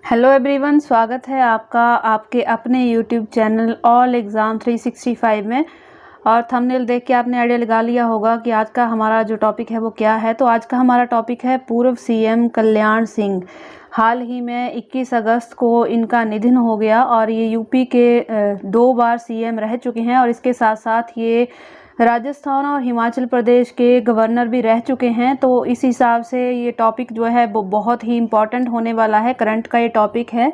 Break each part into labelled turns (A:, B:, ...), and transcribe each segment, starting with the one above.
A: Hello everyone, स्वागत है आपका आपके अपने यूट्यूब चैनल ऑल एग्ज़ाम 365 में। और थंबनेल देख के आपने आइडिया लगा लिया होगा कि आज का हमारा जो टॉपिक है वो क्या है। तो आज का हमारा टॉपिक है पूर्व सीएम कल्याण सिंह। हाल ही में 21 अगस्त को इनका निधन हो गया और ये यूपी के 2 बार सीएम रह चुके हैं और इसके साथ साथ ये राजस्थान और हिमाचल प्रदेश के गवर्नर भी रह चुके हैं। तो इस हिसाब से ये टॉपिक जो है वो बहुत ही इम्पॉर्टेंट होने वाला है। करंट का ये टॉपिक है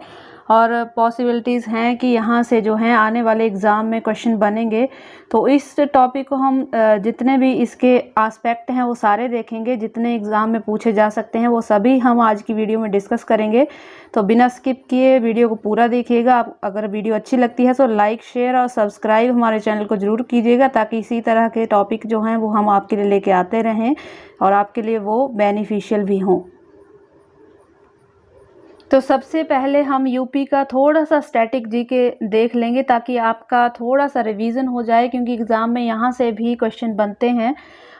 A: और पॉसिबिलिटीज़ हैं कि यहाँ से जो हैं आने वाले एग्ज़ाम में क्वेश्चन बनेंगे। तो इस टॉपिक को हम जितने भी इसके एस्पेक्ट हैं वो सारे देखेंगे, जितने एग्ज़ाम में पूछे जा सकते हैं वो सभी हम आज की वीडियो में डिस्कस करेंगे। तो बिना स्किप किए वीडियो को पूरा देखिएगा। आप अगर वीडियो अच्छी लगती है तो लाइक, शेयर और सब्सक्राइब हमारे चैनल को ज़रूर कीजिएगा, ताकि इसी तरह के टॉपिक जो हैं वो हम आपके लिए लेके आते रहें और आपके लिए वो बेनिफिशियल भी हों। तो सबसे पहले हम यूपी का थोड़ा सा स्टैटिक जीके देख लेंगे, ताकि आपका थोड़ा सा रिवीजन हो जाए, क्योंकि एग्ज़ाम में यहाँ से भी क्वेश्चन बनते हैं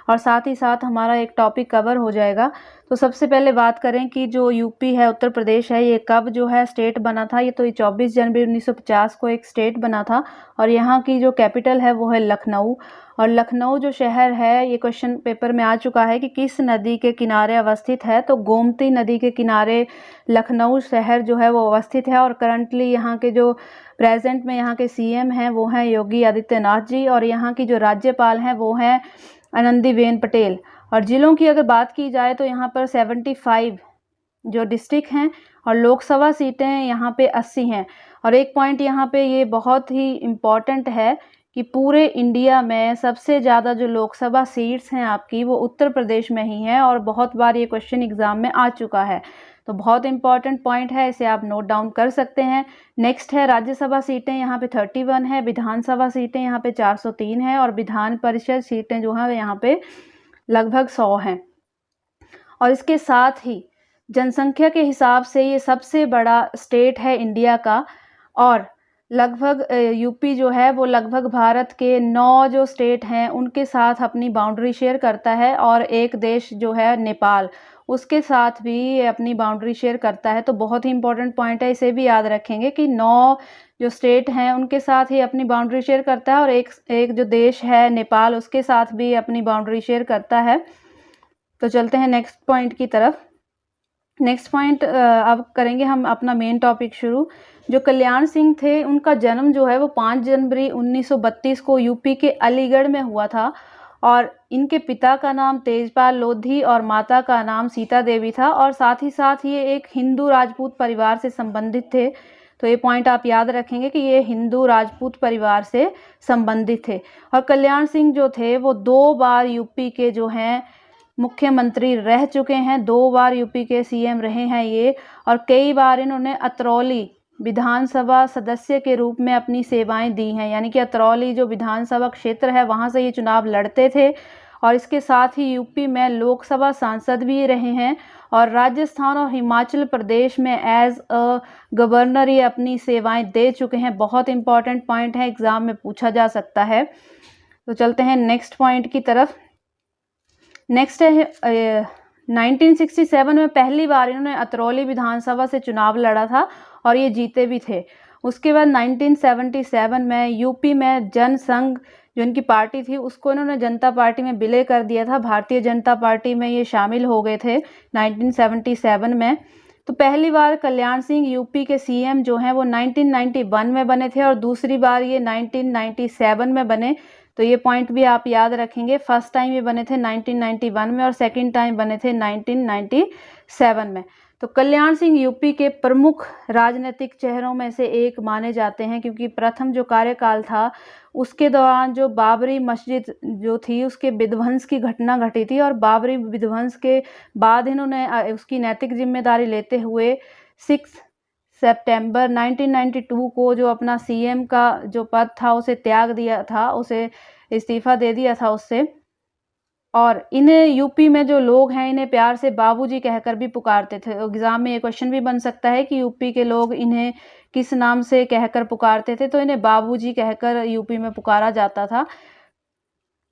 A: और साथ ही साथ हमारा एक टॉपिक कवर हो जाएगा। तो सबसे पहले बात करें कि जो यूपी है, उत्तर प्रदेश है, ये कब जो है स्टेट बना था। ये 24 जनवरी 1950 को एक स्टेट बना था और यहाँ की जो कैपिटल है वो है लखनऊ। और लखनऊ जो शहर है, ये क्वेश्चन पेपर में आ चुका है कि किस नदी के किनारे अवस्थित है। तो गोमती नदी के किनारे लखनऊ शहर जो है वो अवस्थित है। और करंटली यहाँ के जो प्रेजेंट में यहाँ के सीएम हैं वो हैं योगी आदित्यनाथ जी, और यहाँ की जो राज्यपाल हैं वो हैं आनंदीबेन पटेल। और ज़िलों की अगर बात की जाए तो यहाँ पर 75 जो डिस्ट्रिक्ट हैं और लोकसभा सीटें यहाँ पे 80 हैं। और एक पॉइंट यहाँ पे ये बहुत ही इम्पॉर्टेंट है कि पूरे इंडिया में सबसे ज़्यादा जो लोकसभा सीट्स हैं आपकी वो उत्तर प्रदेश में ही हैं, और बहुत बार ये क्वेश्चन एग्ज़ाम में आ चुका है। तो बहुत इंपॉर्टेंट पॉइंट है, इसे आप नोट डाउन कर सकते हैं। नेक्स्ट है राज्यसभा सीटें यहाँ पे 31 है, विधानसभा सीटें यहाँ पे 403 है और विधान परिषद सीटें जो हैं यहाँ पे लगभग 100 हैं। और इसके साथ ही जनसंख्या के हिसाब से ये सबसे बड़ा स्टेट है इंडिया का। और लगभग यूपी जो है वो लगभग भारत के 9 जो स्टेट हैं उनके साथ अपनी बाउंड्री शेयर करता है, और एक देश जो है नेपाल, उसके साथ भी ये अपनी बाउंड्री शेयर करता है। तो बहुत ही इंपॉर्टेंट पॉइंट है, इसे भी याद रखेंगे कि 9 जो स्टेट हैं उनके साथ ही अपनी बाउंड्री शेयर करता है, और एक जो देश है नेपाल, उसके साथ भी अपनी बाउंड्री शेयर करता है। तो चलते हैं नेक्स्ट पॉइंट की तरफ। नेक्स्ट पॉइंट अब करेंगे हम अपना मेन टॉपिक शुरू। जो कल्याण सिंह थे, उनका जन्म जो है वो 5 जनवरी 1932 को यूपी के अलीगढ़ में हुआ था। और इनके पिता का नाम तेजपाल लोधी और माता का नाम सीता देवी था, और साथ ही साथ ये एक हिंदू राजपूत परिवार से संबंधित थे। तो ये पॉइंट आप याद रखेंगे कि ये हिंदू राजपूत परिवार से संबंधित थे। और कल्याण सिंह जो थे वो 2 बार यूपी के जो हैं मुख्यमंत्री रह चुके हैं, 2 बार यूपी के सीएम रहे हैं ये। और कई बार इन्होंने अतरौली विधानसभा सदस्य के रूप में अपनी सेवाएं दी हैं, यानी कि अतरौली जो विधानसभा क्षेत्र है वहाँ से ये चुनाव लड़ते थे। और इसके साथ ही यूपी में लोकसभा सांसद भी रहे हैं, और राजस्थान और हिमाचल प्रदेश में एज अ गवर्नर ये अपनी सेवाएं दे चुके हैं। बहुत इंपॉर्टेंट पॉइंट है, एग्ज़ाम में पूछा जा सकता है। तो चलते हैं नेक्स्ट पॉइंट की तरफ। नेक्स्ट है 1967 में पहली बार इन्होंने अतरौली विधानसभा से चुनाव लड़ा था और ये जीते भी थे। उसके बाद 1977 में यूपी में जनसंघ जो इनकी पार्टी थी उसको इन्होंने जनता पार्टी में विलय कर दिया था। भारतीय जनता पार्टी में ये शामिल हो गए थे 1977 में। तो पहली बार कल्याण सिंह यूपी के सीएम जो हैं वो 1991 में बने थे, और दूसरी बार ये 1997 में बने। तो ये पॉइंट भी आप याद रखेंगे। फर्स्ट टाइम ये बने थे 1991 में और सेकंड टाइम बने थे 1997 में। तो कल्याण सिंह यूपी के प्रमुख राजनीतिक चेहरों में से एक माने जाते हैं, क्योंकि प्रथम जो कार्यकाल था उसके दौरान जो बाबरी मस्जिद जो थी उसके विध्वंस की घटना घटी थी, और बाबरी विध्वंस के बाद इन्होंने उसकी नैतिक जिम्मेदारी लेते हुए 6 सितंबर 1992 को जो अपना सीएम का जो पद था उसे त्याग दिया था, उसे इस्तीफा दे दिया था उससे। और इन्हें यूपी में जो लोग हैं इन्हें प्यार से बाबूजी कहकर भी पुकारते थे। एग्ज़ाम में ये क्वेश्चन भी बन सकता है कि यूपी के लोग इन्हें किस नाम से कहकर पुकारते थे। तो इन्हें बाबूजी कहकर यूपी में पुकारा जाता था।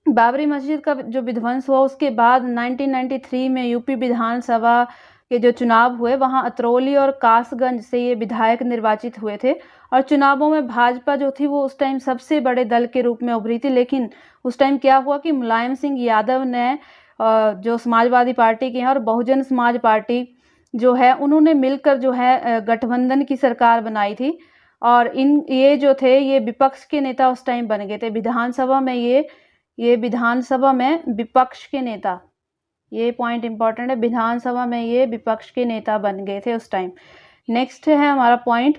A: बाबरी मस्जिद का जो विध्वंस हुआ उसके बाद 1993 में यूपी विधानसभा के जो चुनाव हुए वहाँ अतरौली और कासगंज से ये विधायक निर्वाचित हुए थे। और चुनावों में भाजपा जो थी वो उस टाइम सबसे बड़े दल के रूप में उभरी थी, लेकिन उस टाइम क्या हुआ कि मुलायम सिंह यादव ने जो समाजवादी पार्टी के हैं और बहुजन समाज पार्टी जो है उन्होंने मिलकर जो है गठबंधन की सरकार बनाई थी। और ये जो थे ये विपक्ष के नेता उस टाइम बन गए थे विधानसभा में। ये विधानसभा में विपक्ष के नेता, ये पॉइंट इंपॉर्टेंट है, विधानसभा में ये विपक्ष के नेता बन गए थे उस टाइम। नेक्स्ट है हमारा पॉइंट,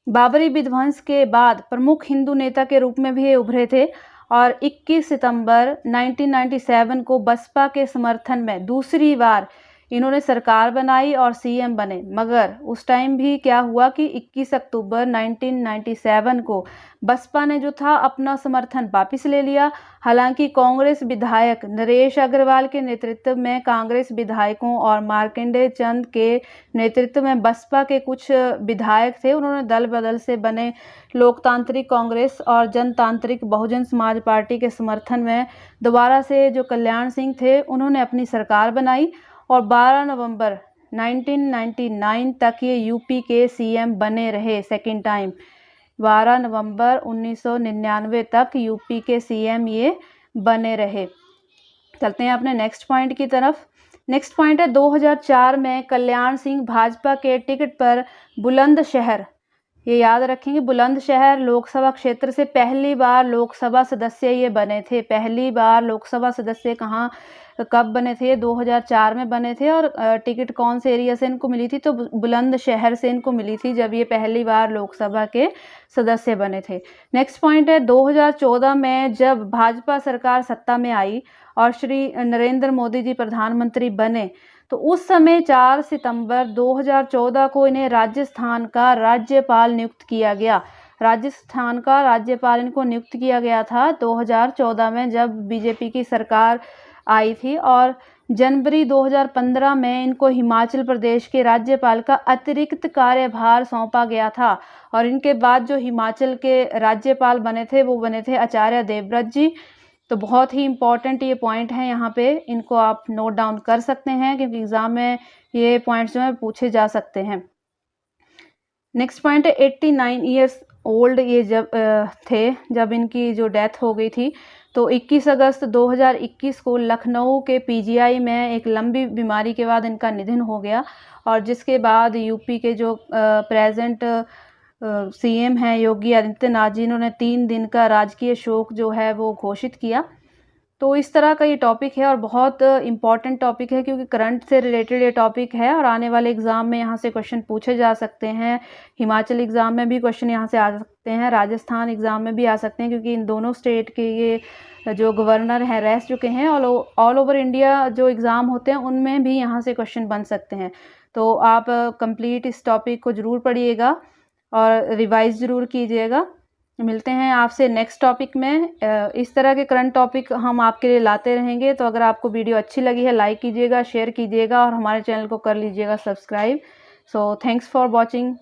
A: बाबरी विध्वंस के बाद प्रमुख हिंदू नेता के रूप में भी ये उभरे थे और 21 सितंबर 1997 को बसपा के समर्थन में दूसरी बार इन्होंने सरकार बनाई और सीएम बने। मगर उस टाइम भी क्या हुआ कि 21 अक्टूबर 1997 को बसपा ने जो था अपना समर्थन वापस ले लिया। हालांकि कांग्रेस विधायक नरेश अग्रवाल के नेतृत्व में कांग्रेस विधायकों और मार्कंडेय चंद के नेतृत्व में बसपा के कुछ विधायक थे, उन्होंने दल बदल से बने लोकतांत्रिक कांग्रेस और जनतांत्रिक बहुजन समाज पार्टी के समर्थन में दोबारा से जो कल्याण सिंह थे उन्होंने अपनी सरकार बनाई और 12 नवंबर 1999 तक ये यूपी के सीएम बने रहे सेकेंड टाइम। 12 नवंबर 1999 तक यूपी के सीएम ये बने रहे। चलते हैं अपने नेक्स्ट पॉइंट की तरफ। नेक्स्ट पॉइंट है 2004 में कल्याण सिंह भाजपा के टिकट पर बुलंदशहर, ये याद रखेंगे, बुलंदशहर लोकसभा क्षेत्र से पहली बार लोकसभा सदस्य ये बने थे। पहली बार लोकसभा सदस्य कहाँ कब बने थे? 2004 में बने थे। और टिकट कौन से एरिया से इनको मिली थी? तो बुलंदशहर से इनको मिली थी जब ये पहली बार लोकसभा के सदस्य बने थे। नेक्स्ट पॉइंट है 2014 में जब भाजपा सरकार सत्ता में आई और श्री नरेंद्र मोदी जी प्रधानमंत्री बने तो उस समय 4 सितंबर 2014 को इन्हें राजस्थान का राज्यपाल नियुक्त किया गया। राजस्थान का राज्यपाल इनको नियुक्त किया गया था 2014 में जब बीजेपी की सरकार आई थी। और जनवरी 2015 में इनको हिमाचल प्रदेश के राज्यपाल का अतिरिक्त कार्यभार सौंपा गया था। और इनके बाद जो हिमाचल के राज्यपाल बने थे वो बने थे आचार्य देवव्रत जी। तो बहुत ही इम्पॉर्टेंट ये पॉइंट है, यहाँ पे इनको आप नोट डाउन कर सकते हैं क्योंकि एग्जाम में ये पॉइंट्स जो है पूछे जा सकते हैं। नेक्स्ट पॉइंट है 89 ईयर्स ओल्ड ये जब इनकी जो डेथ हो गई थी तो 21 अगस्त 2021 को लखनऊ के पीजीआई में एक लंबी बीमारी के बाद इनका निधन हो गया। और जिसके बाद यूपी के जो प्रेजेंट सीएम हैं योगी आदित्यनाथ जी, इन्होंने 3 दिन का राजकीय शोक जो है वो घोषित किया। तो इस तरह का ये टॉपिक है और बहुत इम्पॉर्टेंट टॉपिक है क्योंकि करंट से रिलेटेड ये टॉपिक है और आने वाले एग्ज़ाम में यहाँ से क्वेश्चन पूछे जा सकते हैं। हिमाचल एग्ज़ाम में भी क्वेश्चन यहाँ से आ सकते हैं, राजस्थान एग्ज़ाम में भी आ सकते हैं क्योंकि इन दोनों स्टेट के ये जो गवर्नर हैं रह चुके हैं। ऑल ओवर इंडिया जो एग्ज़ाम होते हैं उनमें भी यहाँ से क्वेश्चन बन सकते हैं। तो आप कंप्लीट इस टॉपिक को ज़रूर पढ़िएगा और रिवाइज ज़रूर कीजिएगा। मिलते हैं आपसे नेक्स्ट टॉपिक में। इस तरह के करंट टॉपिक हम आपके लिए लाते रहेंगे। तो अगर आपको वीडियो अच्छी लगी है लाइक कीजिएगा, शेयर कीजिएगा और हमारे चैनल को कर लीजिएगा subscribe. So thanks for watching.